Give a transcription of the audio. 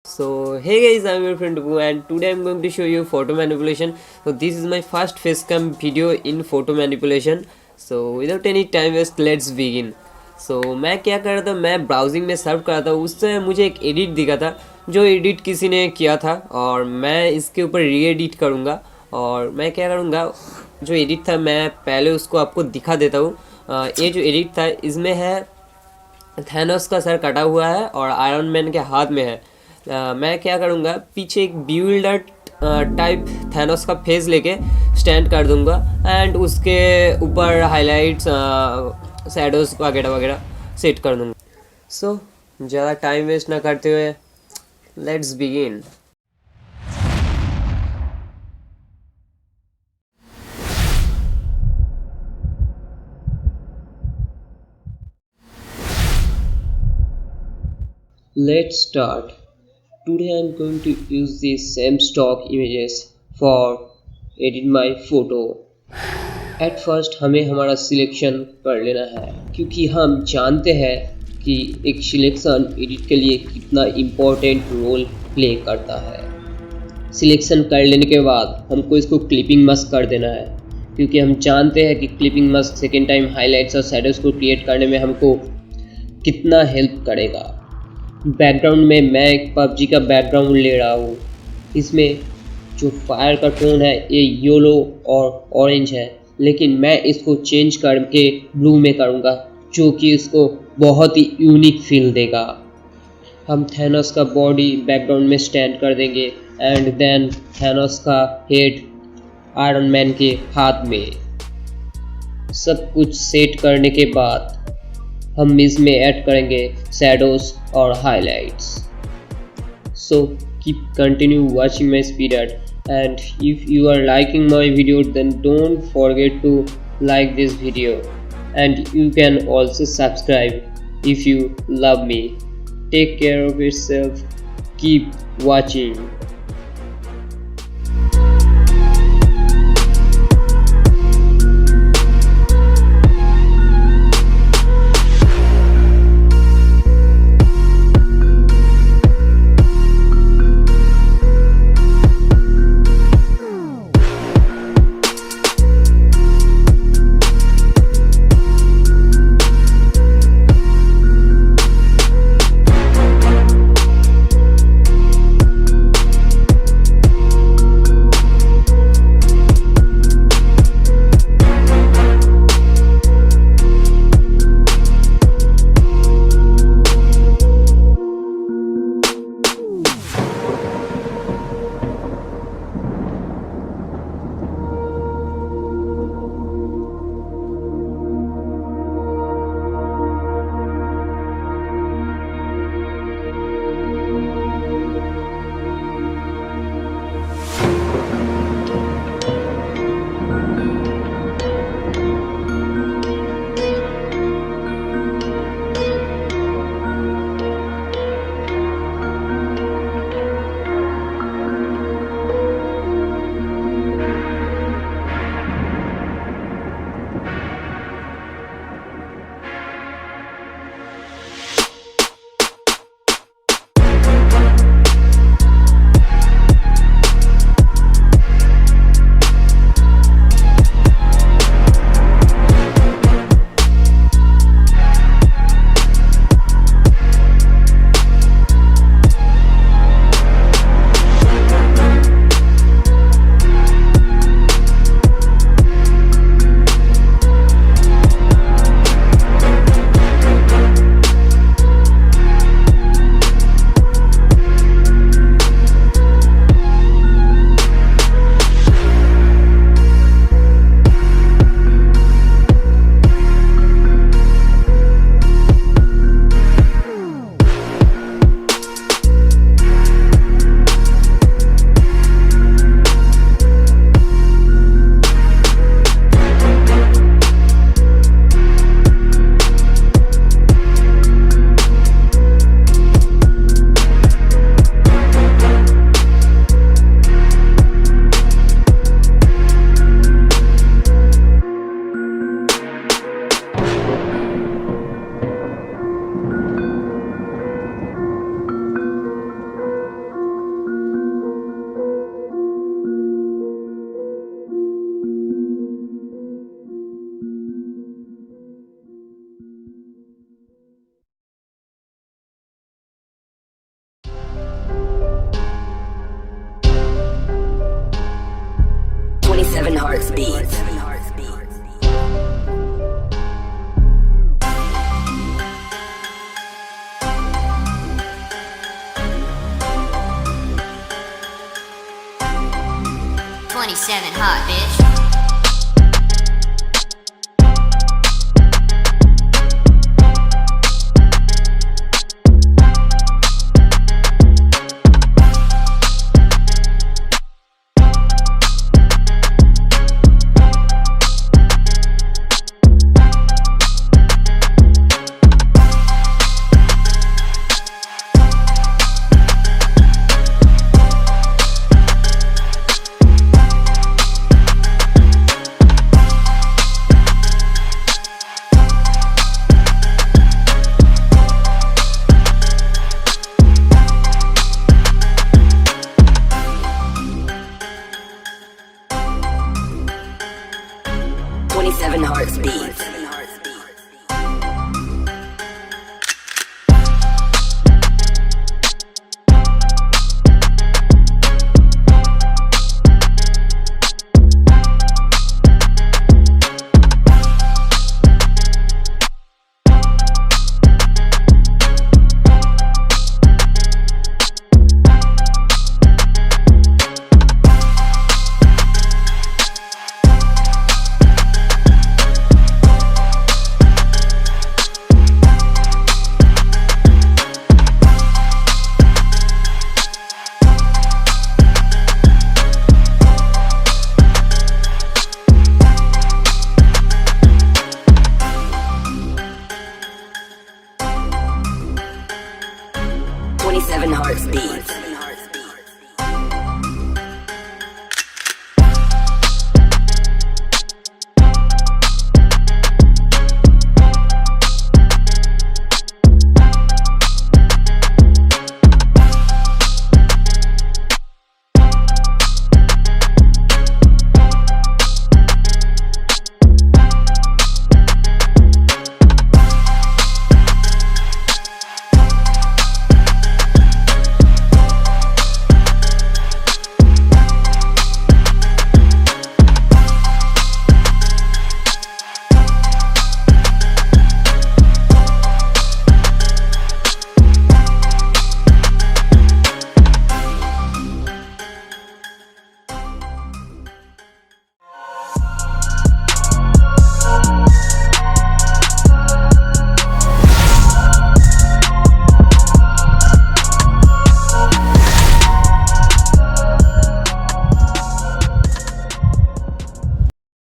So hey guys, I'm your friend Apu and today I'm going to show you photo manipulation. So this is my first facecam video in photo manipulation. So without any time waste, let's begin. So मैं क्या कर रहा था, मैं browsing में search कर रहा था, उससे मुझे एक एडिट दिखा था जो एडिट किसी ने किया था और मैं इसके ऊपर री एडिट करूँगा। और मैं क्या करूँगा, जो एडिट था मैं पहले उसको आपको दिखा देता हूँ। ये जो एडिट था इसमें है थैनोस का सर कटा हुआ है और आयरन मैन के हाथ में है। मैं क्या करूँगा, पीछे एक बिल्डर टाइप थैनोस का फेस लेके स्टैंड कर दूँगा एंड उसके ऊपर हाइलाइट्स शैडोज वगैरह वगैरह सेट कर दूँगा। सो ज़्यादा टाइम वेस्ट ना करते हुए let's begin. Let's start. Today I'm going to use these same stock images for edit my photo. At first हमें हमारा सिलेक्शन कर लेना है क्योंकि हम जानते हैं कि एक सिलेक्शन एडिट के लिए कितना इम्पोर्टेंट रोल प्ले करता है। सिलेक्शन कर लेने के बाद हमको इसको क्लिपिंग मास्क कर देना है क्योंकि हम जानते हैं कि clipping mask second time highlights और शैडोज को क्रिएट करने में हमको कितना हेल्प करेगा। बैकग्राउंड में मैं एक पबजी का बैकग्राउंड ले रहा हूँ। इसमें जो फायर का टोन है ये येलो और ऑरेंज है, लेकिन मैं इसको चेंज करके ब्लू में करूँगा जो कि इसको बहुत ही यूनिक फील देगा। हम थैनोस का बॉडी बैकग्राउंड में स्टैंड कर देंगे एंड देन थैनोस का हेड आयरन मैन के हाथ में। सब कुछ सेट करने के बाद हम इसमें ऐड करेंगे शैडोज और highlights. So keep continue watching my speed and if you are liking my video then don't forget to like this video and you can also subscribe if you love me. Take care of yourself, keep watching. hearts beats. 27 hot, bitch. Seven hearts beats. 27 hearts beats.